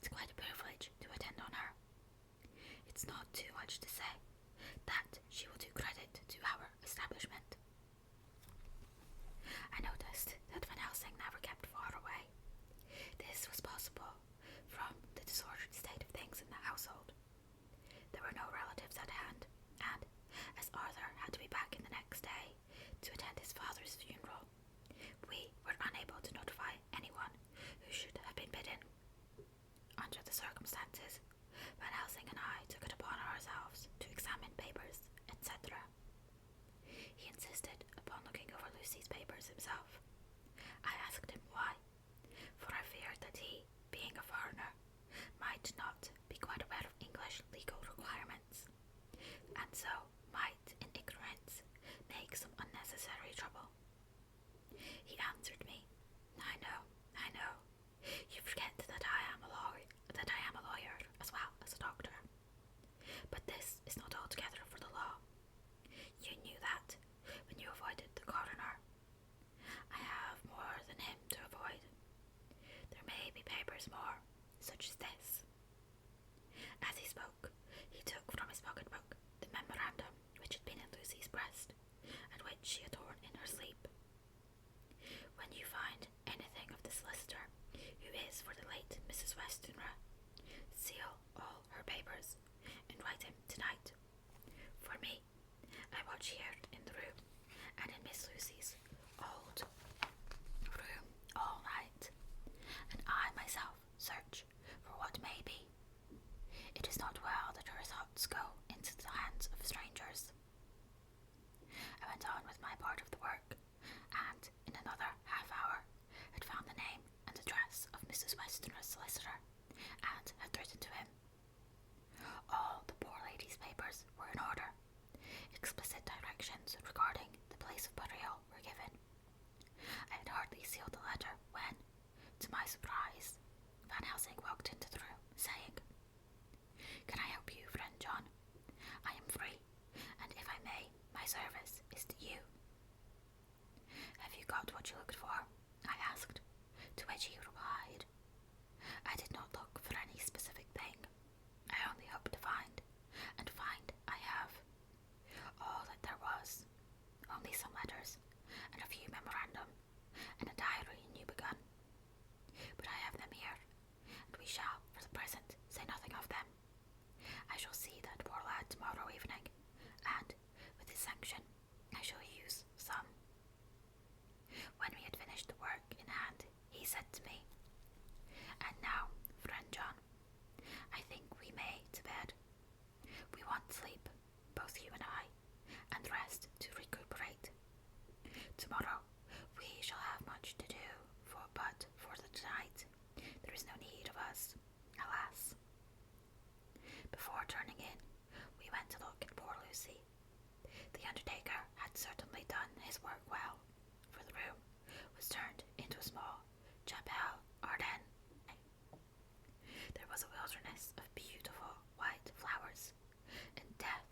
It's quite a privilege to attend on her. It's not too much to say that she will do credit to our establishment. I noticed that Van Helsing never kept far away. This was possible from the disordered state of things in the household. There were no relatives at hand, and as Arthur had to be back in the next day to attend his father's funeral, we were unable to notify anyone who should have been bidden. Under the circumstances, Van Helsing and I took it upon ourselves to examine papers, etc. He insisted upon looking over Lucy's papers himself. I asked him why, for I feared that he, being a foreigner, might not be quite aware of English legal requirements, and so might, in ignorance, make some unnecessary trouble. He answered me, I know. You forget that I am a lawyer as well as a doctor. But this is not altogether for the law. You knew that when you avoided the coroner. I have more than him to avoid. There may be papers more, such as this. As he spoke, he took from his pocketbook the memorandum which had been in Lucy's breast, and which she had torn in her sleep. When you find anything of the solicitor who is for the late Mrs. Westenra, seal all her papers and write him tonight. For me, I watch here in the room and in Miss Lucy's old room all night, and I myself search for what may be. It is not well that her thoughts go into the hands of strangers. I went on with my part of the work, and in another half hour had found the name and address of Mrs. Westenra's solicitor, and had written to him. All the poor lady's papers were in order. Explicit directions regarding the place of burial were given. I had hardly sealed the letter when, to my surprise, Van Helsing walked into the room, saying, Can I help you, friend John? I am free, and if I may, my service is to you. Have you got what you looked for? I asked, to which he replied, I did not look for any specific thing. I only hope to find, and find I have, all that there was, only some letters, and a few memorandum, and a diary new begun. But I have them here, and we shall, for the present, say nothing of them. I shall see that poor lad tomorrow evening, and, with his sanction, I shall use some. When we had finished the work in hand, he said to me, And now, friend John, I think we may to bed. We want sleep, both you and I, and rest to recuperate. Tomorrow we shall have much to do, but for the tonight there is no need of us, alas. Before turning in, we went to look at poor Lucy. The undertaker had certainly done his work well, for the room was turned into a small chapelle ardenne. There was a wilderness of beautiful white flowers, and death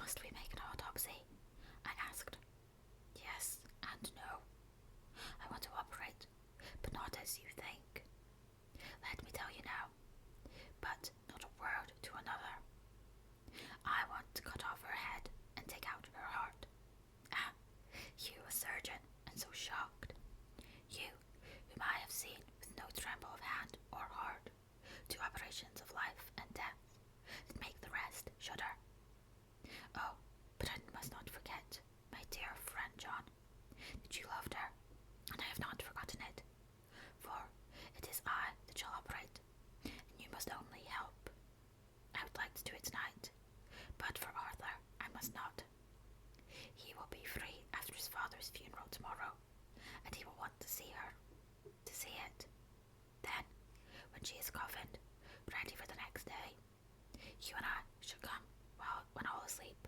Must we make an autopsy? I asked. Yes and no. I want to operate, but not as you think. Let me tell you now, but not a word to another. I want to cut off her head and take out her heart. Ah, you a surgeon, and so shocked. You, whom I have seen with no tremble of hand or heart, do operations of life and death that make the rest shudder. Oh, but I must not forget, my dear friend John, that you loved her, and I have not forgotten it, for it is I that shall operate, and you must only help. I would like to do it tonight, but for Arthur I must not. He will be free after his father's funeral tomorrow, and he will want to see her, to see it. Then, when she is coffined, ready for the next day, you and I shall come when all asleep.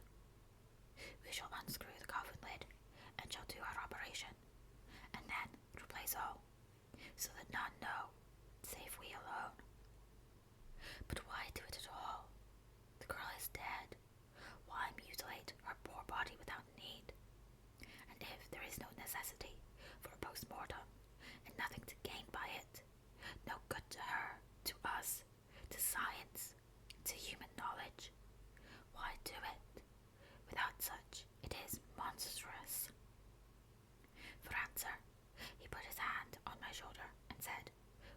We shall unscrew the coffin lid and shall do our operation, and then replace all, so that none know, save we alone. But why do it at all? The girl is dead. Why mutilate her poor body without need? And if there is no necessity for a post-mortem, and nothing to gain by it, no good to her, to us, to science, to human knowledge, why do it? Without such, it is monstrous. For answer, he put his hand on my shoulder and said,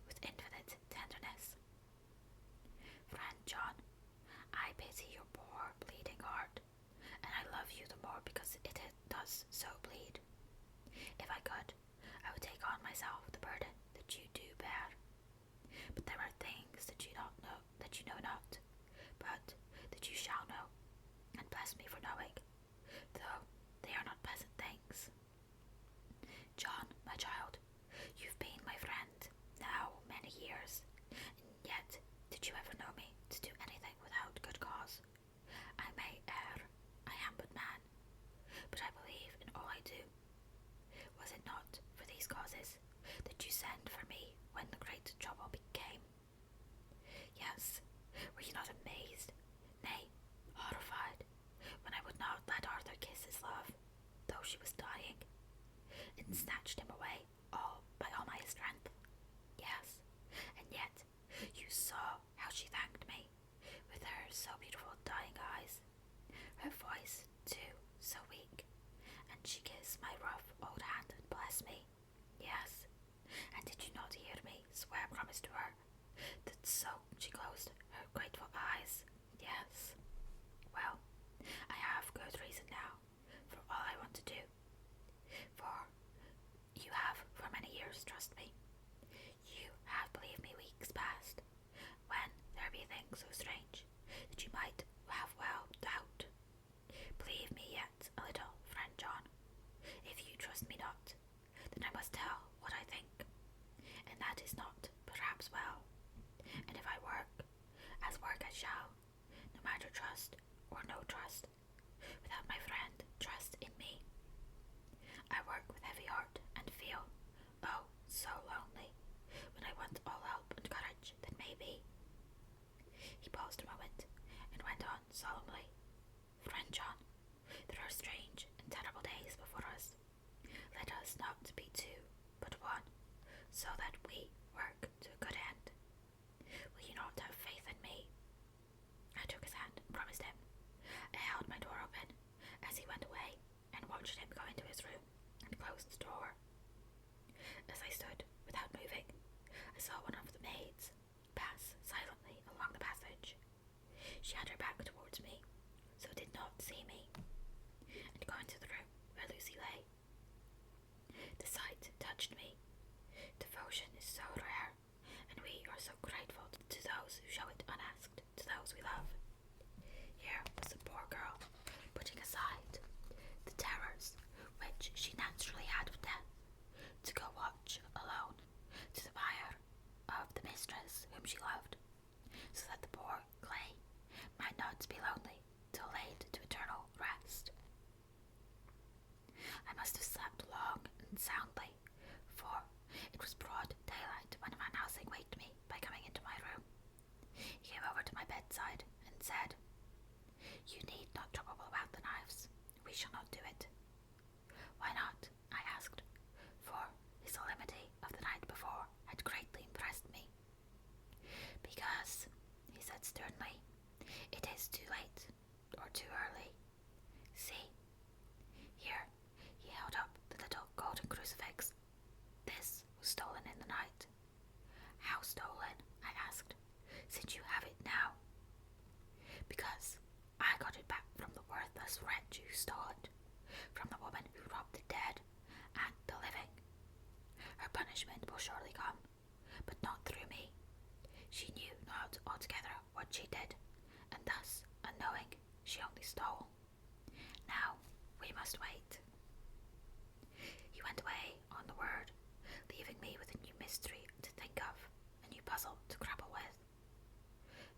with infinite tenderness, Friend John, I pity your poor bleeding heart, and I love you the more because it does so bleed. If I could, I would take on myself the burden that you do bear. But there are things that you know not, but that you shall know, and bless me for knowing, though they are not pleasant things. John, my child, you've been my friend now many years, and yet did you ever know me to do anything without good cause? I may err, I am but man, but I believe in all I do. Was it not for these causes that you sent for me when the great trouble became? Yes, were you not amazed, nay, horrified, when I would not let Arthur kiss his love, though she was dying, and snatched him away by all my strength? Yes, and yet you saw how she thanked me, with her so beautiful dying eyes, her voice too so weak, and she kissed my rough old hand and blessed me. Yes, and did you not hear me swear promise to her, that so she closed her grateful eyes? Yes. Well, I have good reason now for all I want to do, for you have for many years trusted me. You have believed me weeks past, when there be things so strange that you might have well doubt. Believe me yet a little, friend John. If you trust me not, then I must tell what I think, and that is not perhaps well. And if I work, as work I shall, no matter trust or no trust, without my friend trust in me. I work with heavy heart and feel, oh, so lonely, when I want all help and courage that may be. He paused a moment and went on solemnly, Friend John, there are strange and terrible days before us. Let us not be two, but one, so that we work to a good end. Will you not have faith in me? I took his hand and promised him. I held my door open as he went away and watched him go into his room and close the door. As I stood without moving, I saw one of the maids pass silently along the passage. She had her back towards me, so did not see me, and go into the room where Lucy lay. The sight touched me. Devotion is so rare, and we are so grateful to those who show it unasked to those we love. Here was the poor girl, putting aside the terrors which she naturally had of death, to go watch alone to the fire of the mistress whom she loved, so that the poor clay might not be lonely till laid to eternal rest. I must have slept long and soundly, for it was broad daylight when Van Helsing waked me by coming into my room. He came over to my bedside and said, You need not trouble about the we shall not do it. Why not? I asked, for the solemnity of the night before had greatly impressed me. Because, he said sternly, it is too late, or too early. See, here, he held up the little golden crucifix. This was stolen in the night. How stolen? I asked, since you have it now. Because I got it back from the worthless wretch who stole it, from the woman who robbed the dead and the living. Her punishment will surely come, but not through me. She knew not altogether what she did, and thus, unknowing, she only stole. Now we must wait. He went away on the word, leaving me with a new mystery to think of, a new puzzle to grapple with.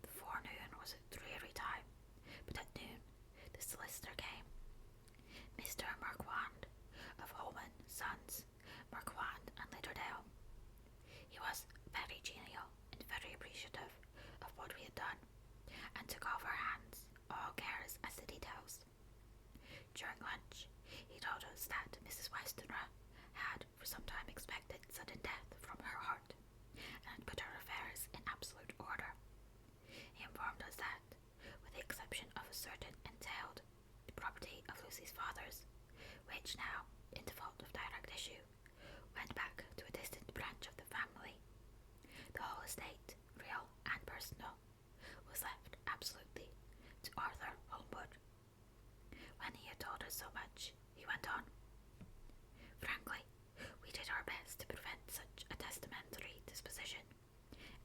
The forenoon was a dreary time, but at noon the solicitor came. Mr. Marquand of Holman, Sons, Marquand and Litterdale. He was very genial and very appreciative of what we had done, and took off our hands all cares as to details. During lunch, he told us that Mrs. Westenra had for some time expected sudden death from her heart, and had put her affairs in absolute order. He informed us that, with the exception of a certain entailed property of Lucy's father's, which now, in default of direct issue, went back to a distant branch of the family, the whole estate, real and personal, was left absolutely to Arthur Holmwood. When he had told us so much, he went on. Frankly, we did our best to prevent such a testamentary disposition,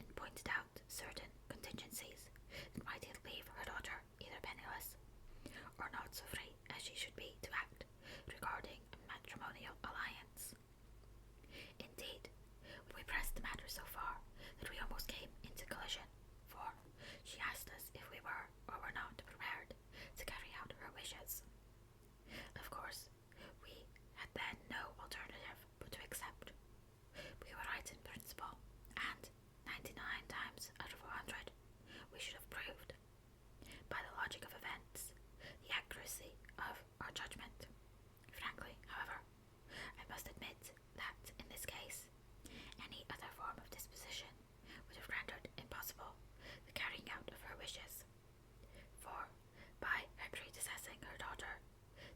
and pointed out certain contingencies that might leave her daughter either penniless, or not so free as she should be to act regarding a matrimonial alliance. Indeed, we pressed the matter so far that we almost came into collision, for she asked us if we were or were not prepared to carry out her wishes. Of course, we had then no alternative but to accept. We were right in principle, and 99 times out of 100 we should have proved, by the logic of events, the accuracy of our judgment. Frankly, however, I must admit that, in this case, any other form of disposition would have rendered impossible the carrying out of her wishes, for, by her predecessing her daughter,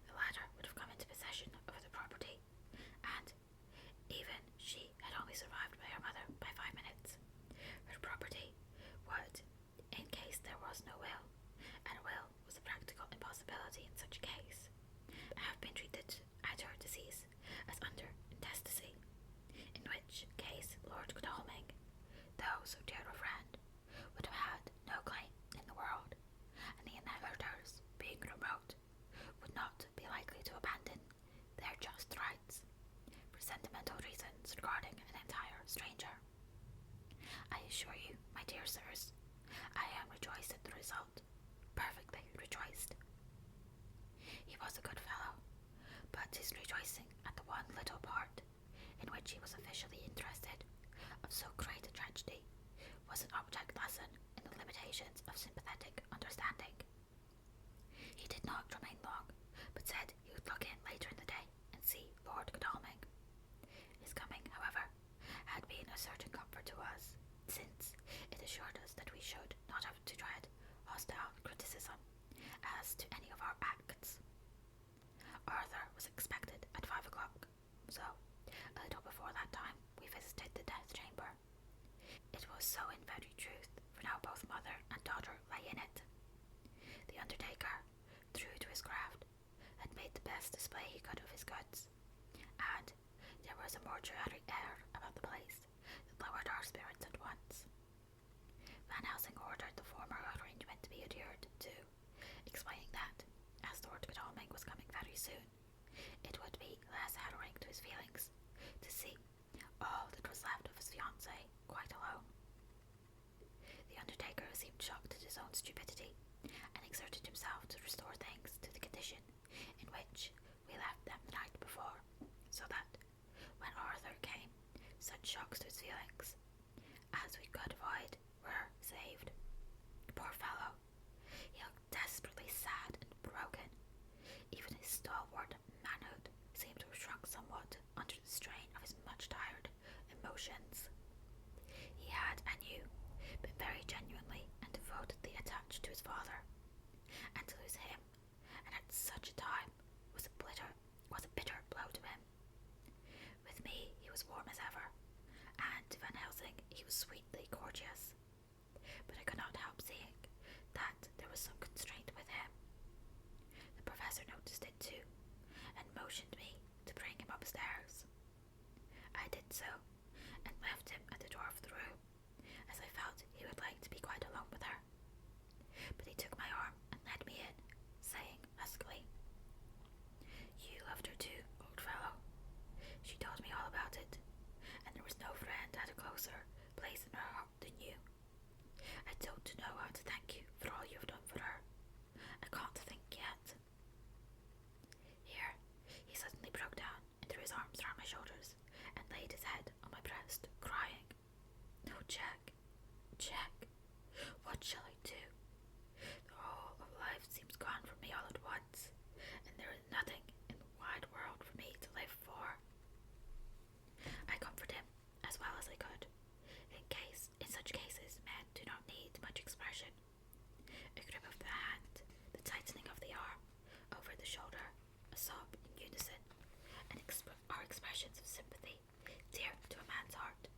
the latter would have come into possession of the property, and, even she had only survived by her mother by 5 minutes, her property would, in case there was no will, and a will was a practical impossibility in such a case, have been treated at her decease as under intestacy, in which case Lord Godalming, though so dear a friend, would have had no claim in the world, and the inheritors, being remote, would not be likely to abandon their just rights for sentimental reasons regarding an entire stranger. I assure you, my dear sirs, I am rejoiced at the result, perfectly rejoiced. He was a good fellow, but his rejoicing at the one little part in which he was officially interested of so great a tragedy was an object lesson in the limitations of sympathetic understanding. He did not remain long, but said he would look in later in the day and see Lord Godalming. His coming, however, had been a certain comfort to us, since it assured us that we should not have to dread hostile criticism as to any of our acts. Arthur was expected at 5 o'clock, so, a little before that time, we visited the death chamber. It was so in very truth, for now both mother and daughter lay in it. The undertaker, true to his craft, had made the best display he could of his goods, and there was a mortuary air about the place that lowered our spirits at once. Van Helsing ordered the former arrangement to be adhered to, explaining that, as Lord Godalming was coming very soon, it would be less harrowing to his feelings to see all that was left of his fiancée quite alone. The undertaker seemed shocked at his own stupidity, and exerted himself to restore things to the condition in which we left them the night before, so that, when Arthur came, such shocks to his feelings as we could avoid were saved. Poor fellow! He looked desperately sad and broken. Even his calm as ever, and to Van Helsing he was sweetly courteous. But I could not help seeing that there was some constraint with him. The professor noticed it too, and motioned me to bring him upstairs. I did so, and left him at the door of the room, as I felt he would like to be quite alone with her. But he took my arm and led me in, saying huskily, "You loved her too, old fellow. She told me all about it, and there was no friend had a closer place in her heart than you. I don't know how to thank you for all you've done for her. I can't think yet." Here he suddenly broke down and threw his arms around my shoulders and laid his head on my breast, crying, "No, Jack, Jack, what shall I do? The whole of life seems gone from me all at once, and there is nothing in the wide world for me to live for." I comforted him as well as I could. In such cases, men do not need much expression. A grip of the hand, the tightening of the arm, over the shoulder, a sob in unison, and are expressions of sympathy dear to a man's heart.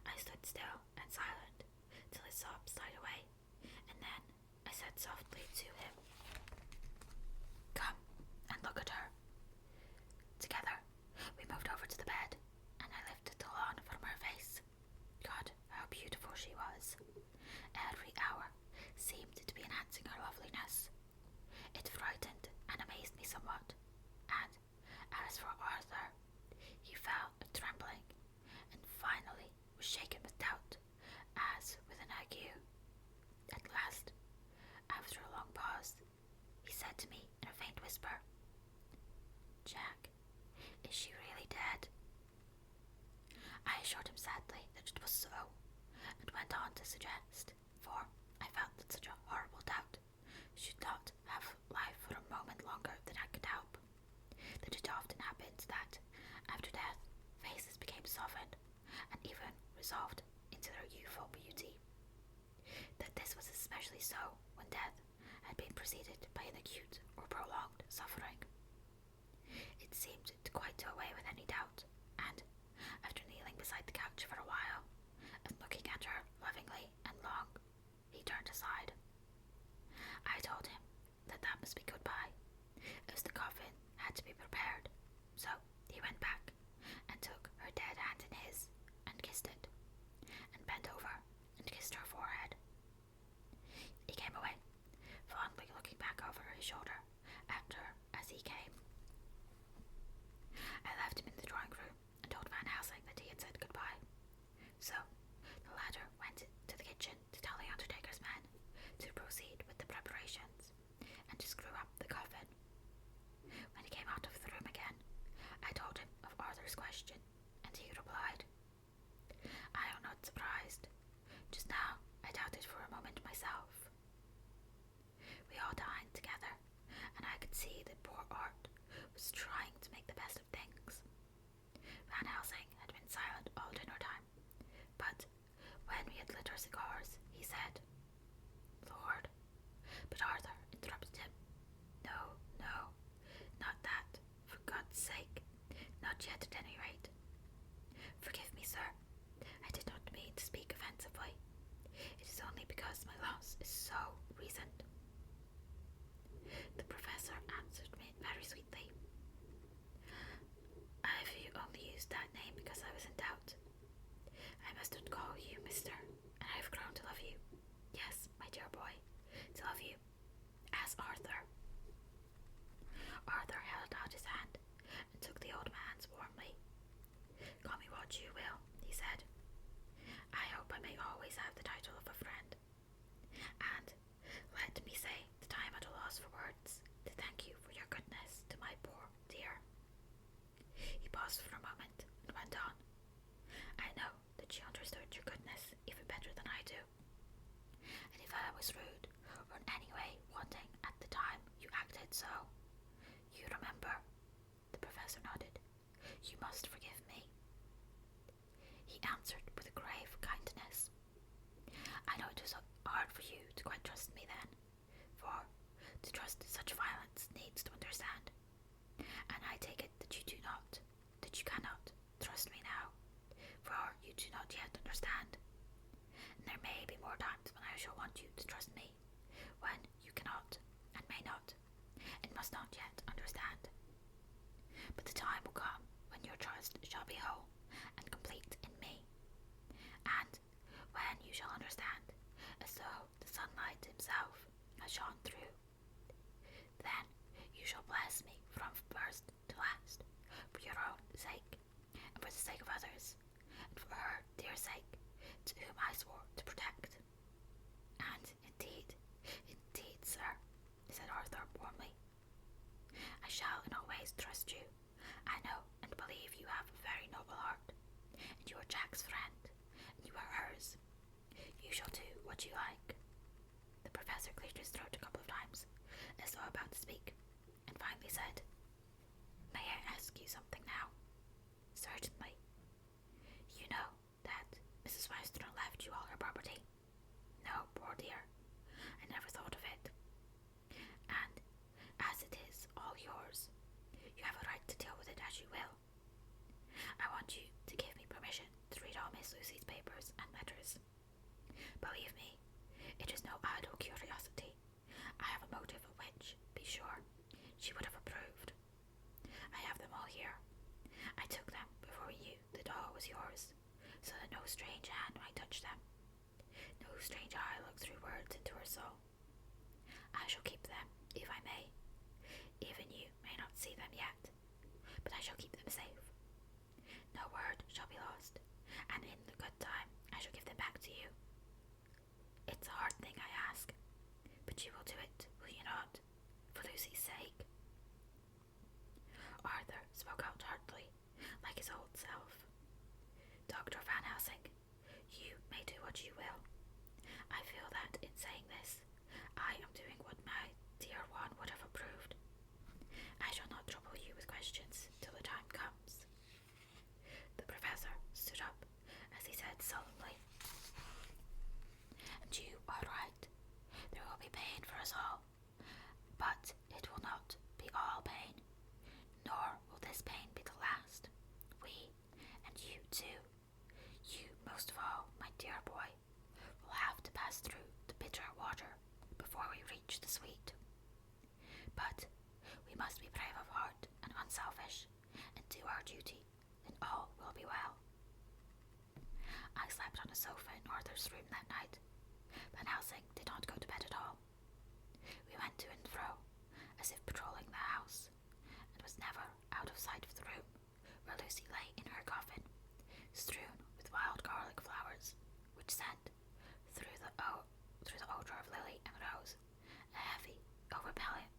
I stood still and silent till his sobs died away, and then I said softly to him, "Come and look at her." Together we moved over to the bed, and I lifted the lawn from her face. God, how beautiful she was! Every hour seemed to be enhancing her loveliness. It frightened and amazed me somewhat, and as for Arthur, he fell a trembling, and finally was shaken with doubt, as with an ague. At last, after a long pause, he said to me in a faint whisper, "Jack, is she really dead?" I assured him sadly that it was so, and went on to suggest, for I felt that such a horrible doubt should not have life for a moment longer than I could help, that it often happened that, after death, faces became softened, and even resolved into their youthful beauty. That this was especially so when death had been preceded by an acute or prolonged suffering. It seemed to quite do away with any doubt, and, after kneeling beside the couch for a while, and looking at her lovingly and long, he turned aside. I told him that must be goodbye, as the coffin had to be prepared, so he went back and took her dead hand in his, and kissed it, and bent over and kissed her forehead. He came away, fondly looking back over his shoulder at her as he came. I left him in the drawing room and told Van Helsing that he had said goodbye. So the latter went to the kitchen to tell the undertaker's men to proceed with the preparations and to screw up the coffin. When he came out of the room again, I told him of Arthur's question, and he replied, "I am not surprised. Just now I doubted for a moment myself." We all dined together, and I could see that poor Art was trying to make the best of things. Van Helsing had been silent all dinner time, but when we had lit our cigars, he said, "Lord," but Arthur interrupted him. "No, no, not that, for God's sake, not yet at any rate. Forgive me, sir, I did not mean to speak offensively. It is only because my loss is so recent." The professor answered me very sweetly, "I've only used that name because I was in doubt. I must not call you Mr., and I have grown to love you. Yes, my dear boy, to love you as Arthur." Arthur held out his hand and took the old man's warmly. "Call me what you will," he said. "I hope I may always have the title of a friend. And let me say that I am at a loss for words to thank you for your goodness to my poor dear." He paused for a moment and went on, "I know that you understood your goodness even better than I do. And if I was rude or in any way wanting at the time you acted so, you remember," the professor nodded, "you must forgive me." He answered with a grave kindness, "I know it was hard for you to quite trust me then, for to trust such violence needs to understand, and I take it that you cannot trust me you do not yet understand. And there may be more times when I shall want you to trust me, when you cannot, and may not, and must not yet understand. But the time will come when your trust shall be whole and complete in me, and when you shall understand, as though the sunlight himself has shone through, then you shall bless me from first to last, for your own sake, and for the sake of others, and for her dear sake, to whom I swore to protect. And indeed, sir, said Arthur warmly, I shall in all ways trust you. I know and believe you have a very noble heart, and you are Jack's friend, and you are hers. You shall do what you like. The professor cleared his throat a couple of times, as though about to speak, and finally said, May I ask you something now? Certainly. You know that Mrs. Western left you all her property? No, poor dear. I never thought of it. And as it is all yours, you have a right to deal with it as you will. I want you to give me permission to read all Miss Lucy's papers and letters. Believe me, it is no idle curiosity. I have a motive of which, be sure, she would have approved. I have them all here. I took them before you that all was yours, so that no strange hand might touch them. No strange eye look through words into her soul. I shall keep them, if I may. Even you may not see them yet, but I shall keep them safe. No word shall be lost, and in the good time I shall give them back to you. It's a hard thing I ask, but you will do it, will you not, for Lucy's sake? Arthur spoke out heartily, like his old self. Dr. Van Helsing, you may do what you will. I feel that in saying this, I am doing what my dear one would have approved. I shall not trouble you with questions till the time comes. The professor stood up as he said solemnly, And you are right. There will be pain for us all, but it will not be all pain, nor will this pain be the last. We, and you too, you most of all, my dear boy, will have to pass through the bitter water before we reach the sweet. But we must be brave of heart and unselfish, and do our duty, and all will be well. I slept on a sofa in Arthur's room that night. Van Helsing did not go to bed at all. We went to and fro, as if patrolling the house, and was never out of sight of the room where Lucy lay in her coffin, strewn with wild garlic flowers, which sent, through the odour of lily and rose, a heavy, overpowering